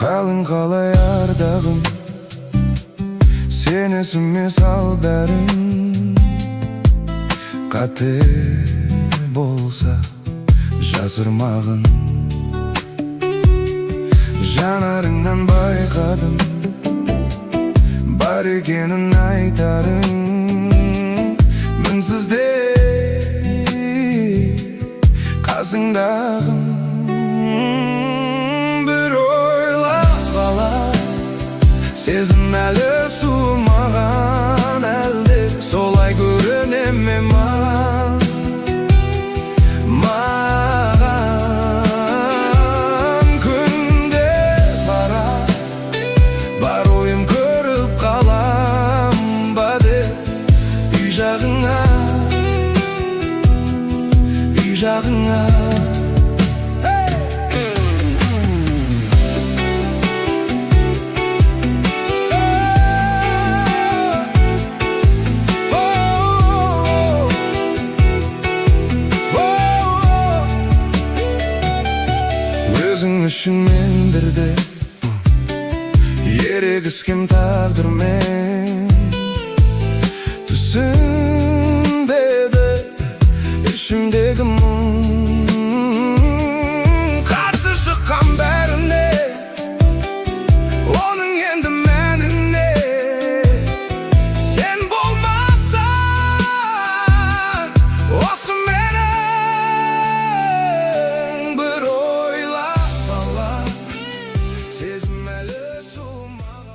қалың қалай ардағым, сен есіме сал бәрін. Қате болса жасырмағын, жанарыңнан байқадым, бар екенін айтарың. Мінсіз де қасыңдағым, бір ойлап алар, сезім әлі суымаған, әлде солай көріне ме маған? Күнде бара, бар ойым көріп қалам ба де, үй жағыңа, үй жағыңа. Өзің үшін мендірді ерегіскен тағдырмен, түсінбеді ішімдегі мұң.